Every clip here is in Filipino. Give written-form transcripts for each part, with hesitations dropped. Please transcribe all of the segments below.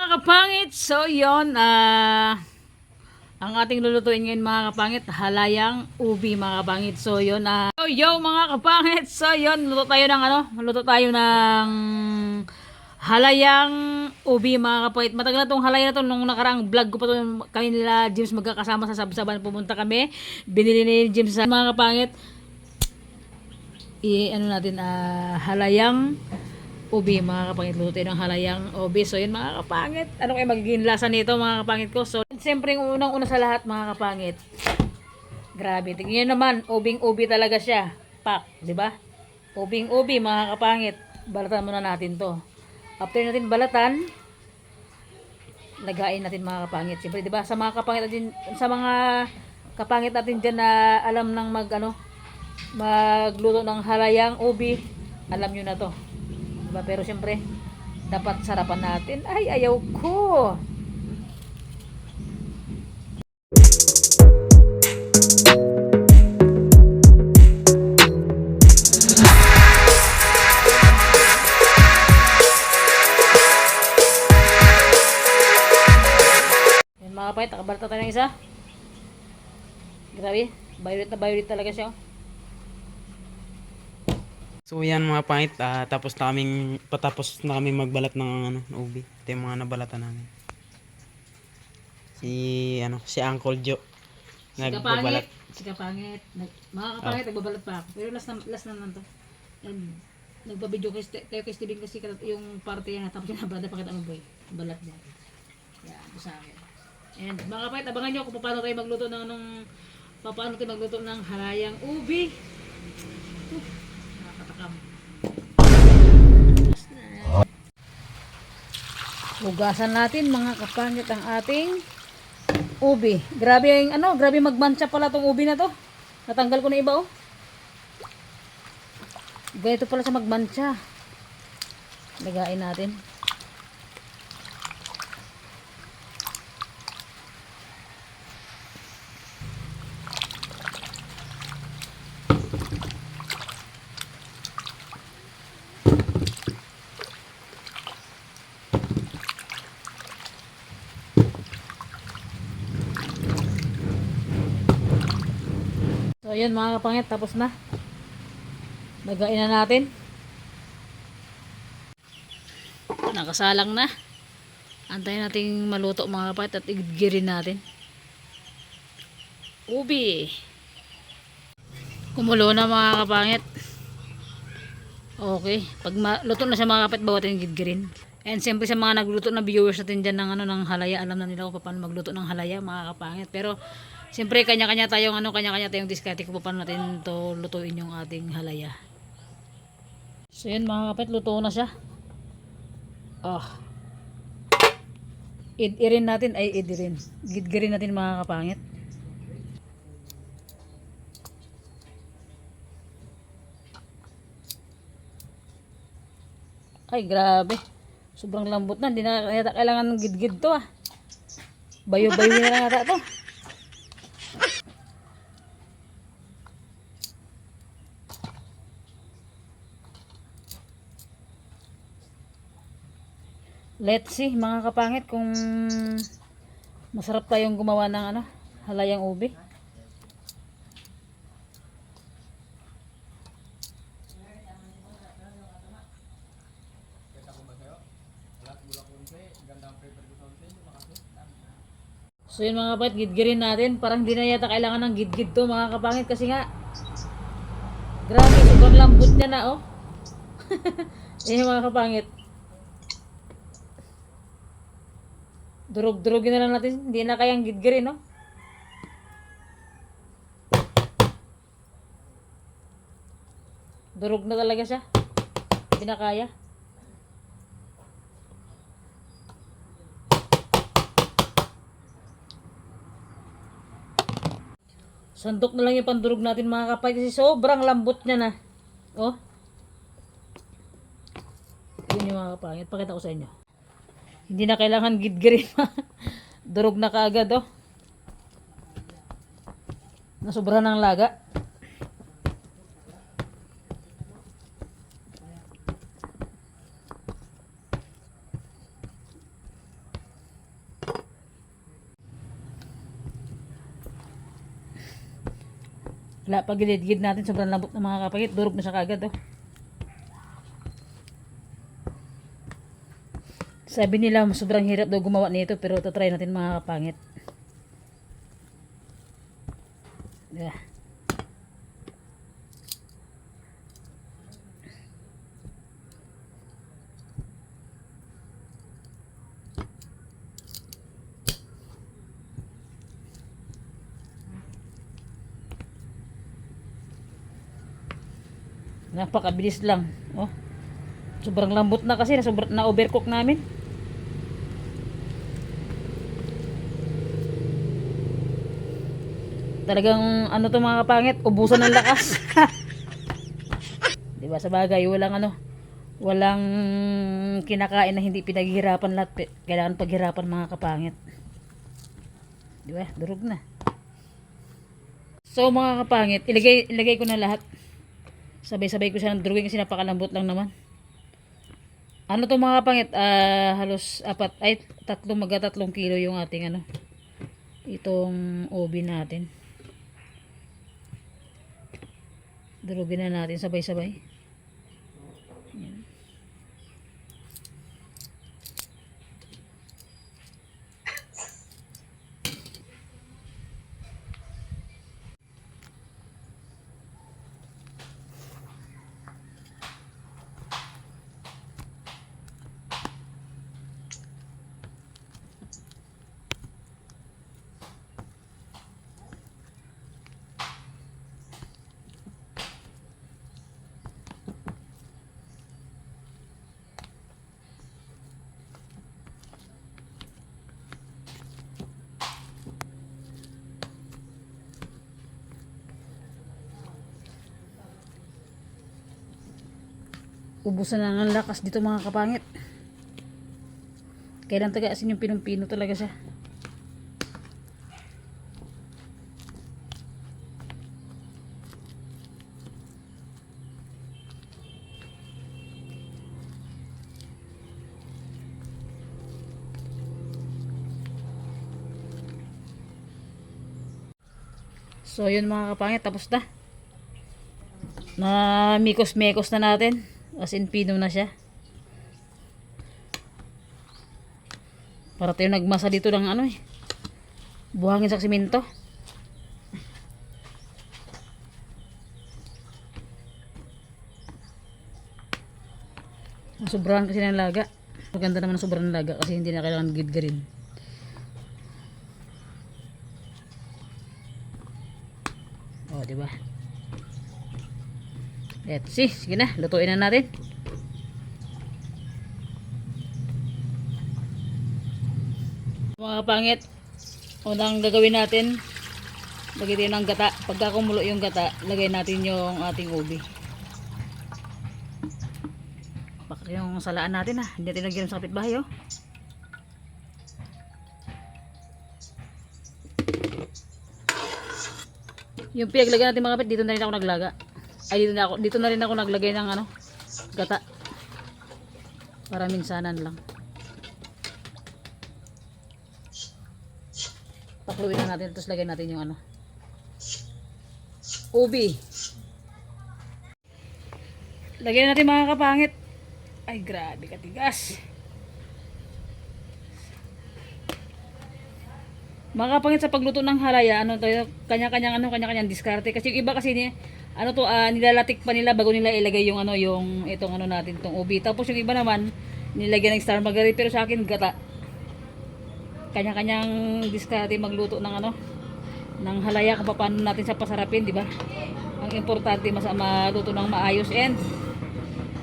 Mga kapangit, so yon ang ating lulutuin ngayon mga kapangit, halayang ubi mga kapangit. So yon so yo mga kapangit, so yon luto tayo ng halayang ubi mga kapangit. Matagal na tong halaya na to, nung nakaraang vlog ko pa to, kami nila James magkakasama sa Sabsaban, pumunta kami, binili ni James sa mga kapangit. Natin halayang ubi mga kapangit, luto ng halayang ubi. So yun mga kapangit, ano kayo magiging lasa nito mga kapangit ko? So siyempre yung unang-una sa lahat mga kapangit, grabe, tingnan naman, ubing-ubi talaga siya, pak, di ba? Ubing-ubi mga kapangit. Balatan muna natin to. After natin balatan, lagain natin mga kapangit. Siyempre di ba, sa mga kapangit natin, sa mga kapangit natin diyan na alam nang magluto ng halayang ubi, alam nyo na to, diba? Pero siyempre dapat sarapan natin. Ay, ayaw ko. Yan mga kapait, nakabalta tayo ng isa. Grabe, violet na violet talaga siya, oh. So yan mga pangit, patapos na kami magbalat ng ubi. Ito yung mga nabalatan namin. Si Uncle Joe nagbabalat. Si kapangit, mga kapangit, nagbabalat pa ako. Pero last na naman to. And nagbabidyo kayo kay Steven kasi yung parte yan, tapos yung nabada pakita mo boy, balat niya. Yan, ito sa akin. And mga kapangit, abangan nyo kung paano tayo magluto ng halayang ubi. Nakakatakam. Hugasan natin mga kapangit ang ating ubi. Grabe grabe magmancha pala tong ubi na to. Natanggal ko na iba, oh. Ganito pala siya magmancha. Lagain natin. So yun mga kapangit, tapos na. Lagain na natin. Nakasalang na. Antayin natin maluto mga kapangit at igirin natin. Ubi. Kumulo na mga kapangit. Okay. Pag luto na siya mga kapangit, bawatin yung gigirin. And siyempre sa mga nagluto na viewers natin dyan ng halaya, alam na nila kung paano magluto ng halaya mga kapangit. Pero siyempre kanya-kanya tayong diskarte kung paano natin to lutuin yung ating halaya. So yun mga kapit, luto na siya. Idirin natin, gidgirin natin mga kapangit. Ay grabe, sobrang lambot na, hindi na yata kailangan ng gidgid to, bayo-bayo na lang yata to. Let's see mga kapangit kung masarap tayong gumawa ng halayang ubi. So yun mga kapangit, gidgirin natin. Parang hindi na yata kailangan ng gidgid to mga kapangit kasi nga grabe, sobrang lambot niya na, oh. Yan mga kapangit. Durog-durogin na lang natin. Hindi na kayang gidgirin, no? Durog na talaga siya. Hindi na kaya. Sandok na lang yung pandurog natin mga kapay kasi sobrang lambot niya na. Oh. Yun yung mga kapangit. Pakita ko sa inyo. Hindi na kailangan gidgirin. Durog na kaagad, oh. Nasobra ng laga. Wala pa gilid-gilid natin, sobrang lambot ng mga kapangit. Durog na siya kagad, oh. Sabi nila, sobrang hirap daw gumawa nito, pero try natin mga kapangit. Yeah. Napakabilis lang. Oh. Sobrang lambot na kasi na overcook namin. Talagang ano to mga kapangit, ubusan ng lakas. 'Di ba sa bagay, walang kinakain na hindi pinaghihirapan lahat. Kailangan paghirapan mga kapangit. 'Di ba? Durog na. So mga kapangit, ilagay ko na lahat. Sabay-sabay ko siya ng drawing kasi napakalambot lang naman. Ano to mga kapangit? Halos 3 kilo yung ating itong ubi natin. Durugin na natin sabay-sabay. Yan. Ubusan na ng lakas dito mga kapangit. Kailan taga-asin yung pinong-pino talaga siya. So yun mga kapangit, tapos na. Na mikos-mekos na natin. As in pino na siya. Para tayo nagmasa dito ng buhangin sa simento. Sobrahan kasi ng laga. Maganda naman ang sobrang laga kasi hindi na kailangan gidgarin. Oh, di ba? Let's see. Sige na, lutuin na natin. Mga pangit, unang gagawin natin, lagay tayo ng gata. Pagka kumulo yung gata, lagay natin yung ating ubi. Baka yung salaan natin hindi natin lagyan sa kapitbahay oh. Yung pinaglagyan natin mga kapit, dito na rin ako naglaga. Ay dito na rin ako naglagay ng gata. Para minsanan lang. Pakluin na natin, tapos lagay natin yung ubi. Lagyan natin mga kapangit. Ay grabe katigas. Mga kapangit, sa pagluto ng halaya, kanya-kanyang diskarte. Kasi yung iba kasi nilalatik pa nila bago nila ilagay yung itong natin, itong ubi. Tapos yung iba naman nilagyan ng star margarine, pero sa akin gata. Kanya-kanyang diskarte magluto ng halaya kung paano natin sa pasarapin, di ba? Ang importante maluto ng maayos and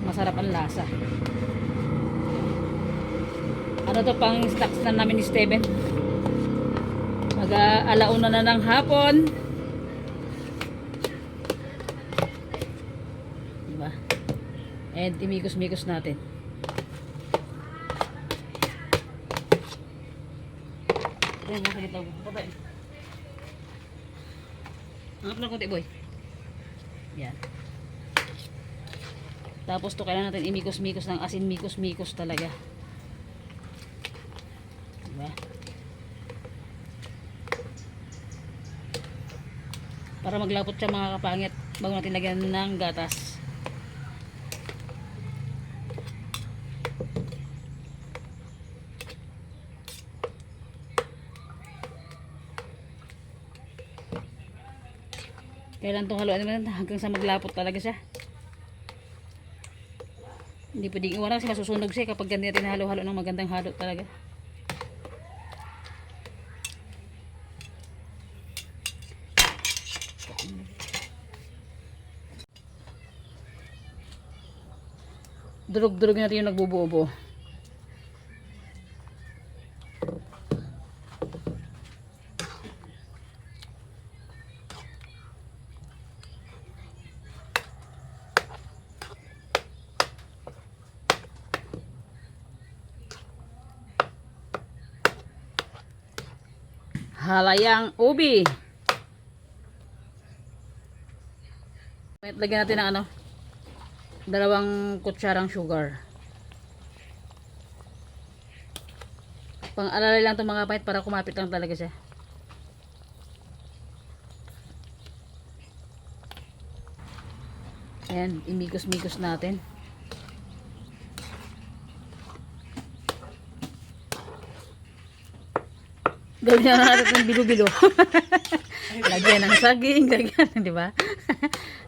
masarap ang lasa. Pang stocks na namin ni Steven. Mag-alauna na ng hapon. Diba? And imikos-mikos natin. Ayan, masakit lang. Patay. Angap na konti, boy. Yan. Tapos kailangan natin imikos-mikos ng asin, mikos-mikos talaga. Diba? Para maglapot siya mga kapangit bago natin lagyan ng gatas. Kailan itong haluan naman hanggang sa maglapot talaga siya. Hindi pwedeng iwanan kasi masusunog siya kapag ganyan natin halo-halo ng magandang halo talaga. Durog-durog natin yung nagbubuo-buo. Halayang ubi. Lagyan natin ng ano, 2 kutsarang sugar. Pang-alalay lang itong mga kapangit para kumapit lang talaga siya. Ayan, imikos-mikos natin. Gawin na natin ng bilo-bilo. Lagyan ng saging, lagyan, di ba?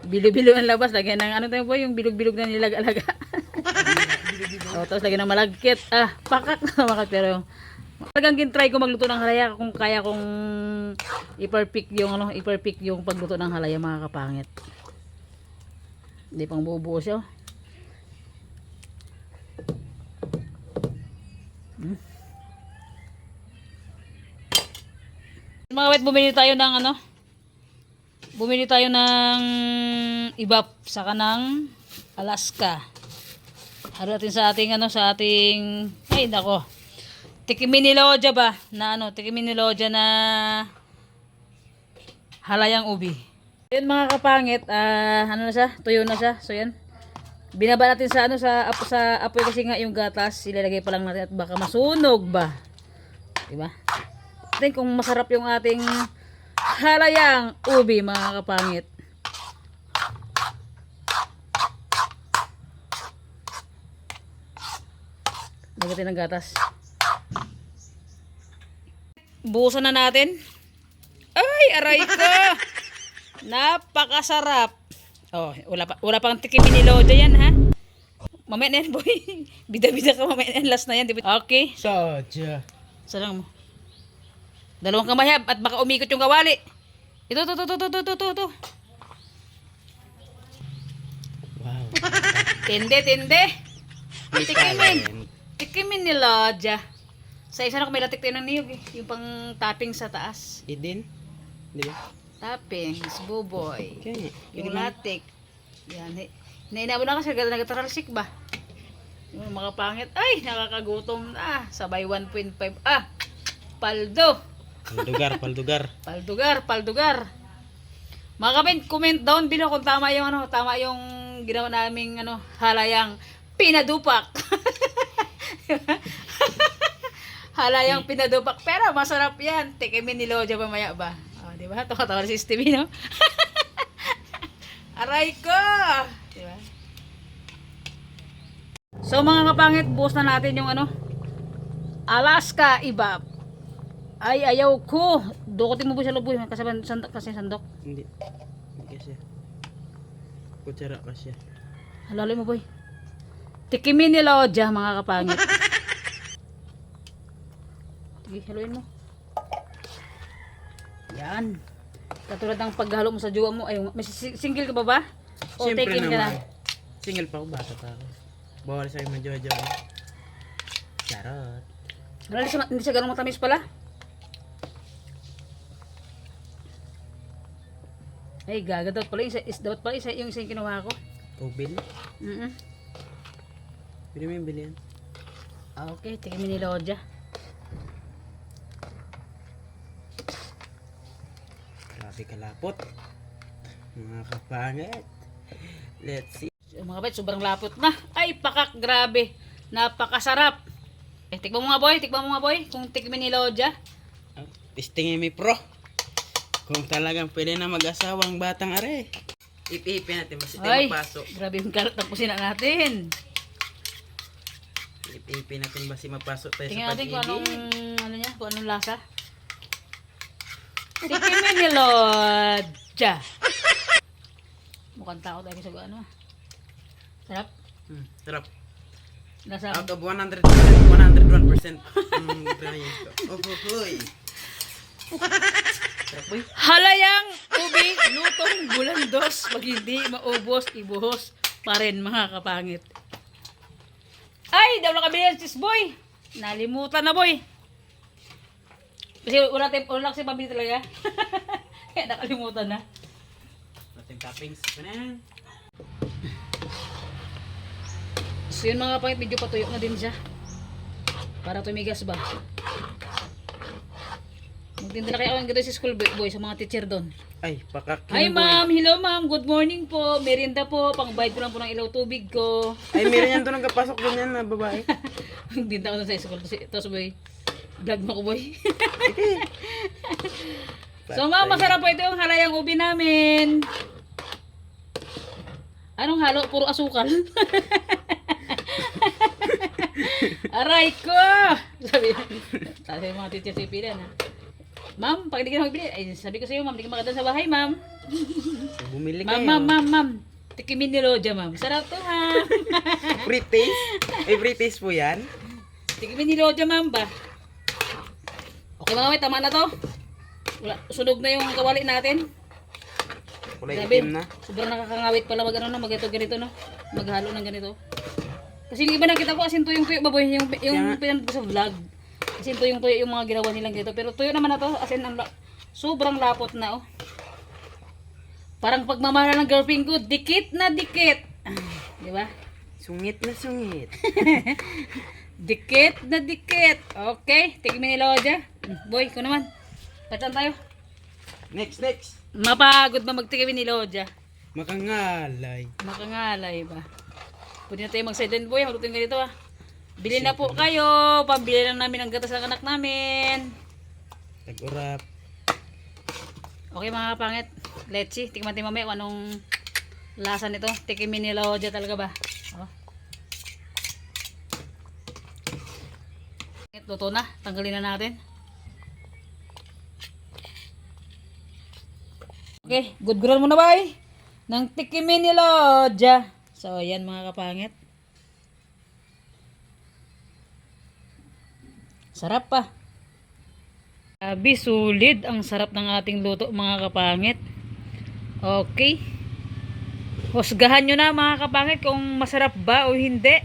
Bilo-bilo ang labas, lagyan ng ano tayo po, yung bilog-bilog na nilag-alaga. So, tapos lagyan ng malagkit. Pakak na makak, pero talagang gintry ko magluto ng halaya kung kaya kong i-perfect yung pagluto ng halaya mga kapangit. Hindi pang bubuo siya. Mga wet, bumili tayo ng ano? Bumili tayo ng ibap saka ng Alaska. Halo natin sa ating ano, sa ating ay nako. Tikiminiloja ba? Na ano, tikiminiloja na halayang ubi. Yun mga kapangit, ano na siya? Tuyo na siya. So yan. Binaba natin sa ano sa apoy kasi nga yung gatas, ilalagay pa lang natin at baka masunog ba. 'Di ba? Tingnan kung masarap yung ating halayang ubi mga kapangit. Lagyan ng gatas. Buhusan na natin. Ay, aray ko! Napakasarap. Oh, wala pang tikimin ni Loja yan ha. Mamaya na yan boy. Bida-bida ka mamaya na yan. Last na yan. Okay. Soja. Sarang mo. 2 kamay ha, at baka umikot yung kawali. Ito. Wow. Tinde. Tikimin ni Loja. Sa isa na kung may latik tayo ng niyog eh. Yung pang topping sa taas. Idin. Di ba? Toppings, buboy. Okay. Yung latik. Yan. Nainabo na kasi nag-tralsik ba? Yung mga pangit. Ay, nakakagutom na. Sabay 1.5. Paldo. Paldugar. Mga kapit, comment down below kung tama yung ginawa naming halayang pinadupak. Halayang pinadupak. Pero masarap yan. Tikimin ni Loja mamaya ba? Di ba? Tawa-tawa si Stevie, no? Aray ko! Di ba? So mga kapangit, buhos na natin yung Alaska ibab. Ay, ayaw ko. Dukutin mo po siya luboy. Kasi sandok. Hindi kasi. Kutsara kasi. Halaloy mo boy. Tikimin ni Loja mga kapangit. Sige, haluin mo. Yan. Katulad ng paghalo mo sa jowa mo. Ay, may single ka ba ba? O Siyempre take in ka na? naman. Single pa ako, bata pa ako. Bawal sa'yo mag-jowa-jowa. Charot. Hindi siya ganun matamis pala. Ay, gaga dapat pala yung isa yung kinuha ko. Ubil? Pwede mo yung bilihan. Okay, tikimin ni Loja. Grabe kalapot. Mga kapangit. Let's see. So, mga kapit, sobrang lapot na. Ay, pakak, grabe. Napakasarap. Tikman mo nga boy. Kung tikimin ni Loja. Testingin mi pro. Kung talagang pwede na mag-asawang batang are. Ipi-ipi natin basta tayo Ay, mapasok. grabe yung karat ng kusina natin. Ipi-ipi natin basta mapasok tayo Tingnan sa natin kung anong, pag-ibig. ano niya, kung anong lasa. Tikimin ni Lodja. Mukhang tao tayo sa ano. Sarap. Sarap. Lasa. Out of 100%, 101%. Brian ko. Hoy. Sarap boy. Halayang ubi, lutong bulandos. Pag hindi maubos, ibuhos pa rin mga kapangit. Ay, daw lang kabili sis boy. Nalimutan na boy. Kasi wala kasi pabili talaga. Kaya nakalimutan na. Ating toppings. Ano? So yun mga kapangit, medyo patuyo na din siya. Para tumigas ba. Magtinda na kayo ang gano'n sa school boy sa mga teacher doon. Ay, pakak. Hi ma'am, hello ma'am, good morning po. Merienda po, pangbayad ko lang po ng ilaw tubig ko. Ay, meron yan doon nagkapasok doon yan na babae. Magtinda ko doon sa school. Tapos boy, vlog mo ko boy. So ma'am, masarap po ito yung halayang ubi namin. Anong halo? Puro asukal. Aray ko! Sabi yung mga teacher sa ipilan ha. Ma'am, pag hindi ka magbili, ay sabi ko sa iyo ma'am, hindi ka makadaan sa bahay ma'am. Bumili Ma'am, kayo. ma'am. Tikimin ni Lodja ma'am. Sarap to ha. Free taste? Ay, free taste po yan? Tikimin ni Lodja ma'am ba? Okay mga may, tama na to. Wala, sunog na yung kawali natin. Kulay Grabe, itim na. sobrang nakakangawit pala mag ano no, ganito no. Maghalo ng ganito. Kasi yung iba nakita ko asin tuyong-tuyo baboy yung pinanood ko sa vlog. Asin tuyong-tuyo yung mga ginawa nilang dito. Pero tuyo naman na to, asin ang sobrang lapot na oh. Parang pagmamahal ng girlfriend ko, dikit na dikit. Di ba? Sungit na sungit. Dikit na dikit. Okay, tikmin ni Lodja. Boy, ko naman. Patan tayo. Next. Mapagod ba magtikimin ni Lodja? Makangalay. Makangalay ba? Pwede na tayo mag-silent boy. Magluto yung ganito ah. Bili na po kayo. Pambili lang namin ang gatas ng anak namin. Tag-urap. Okay mga kapangit. Let's see. Tikman tayo mamaya kung anong lasa nito. Tikimin ni Lodja talaga ba? Oh. Luto na. Tanggalin na natin. Okay. Good muna ba eh? Nang tikimin ni Lodja. So, ayan mga kapangit. Sarap pa. Sabi, sulit ang sarap ng ating luto mga kapangit. Okay. Husgahan nyo na mga kapangit kung masarap ba o hindi.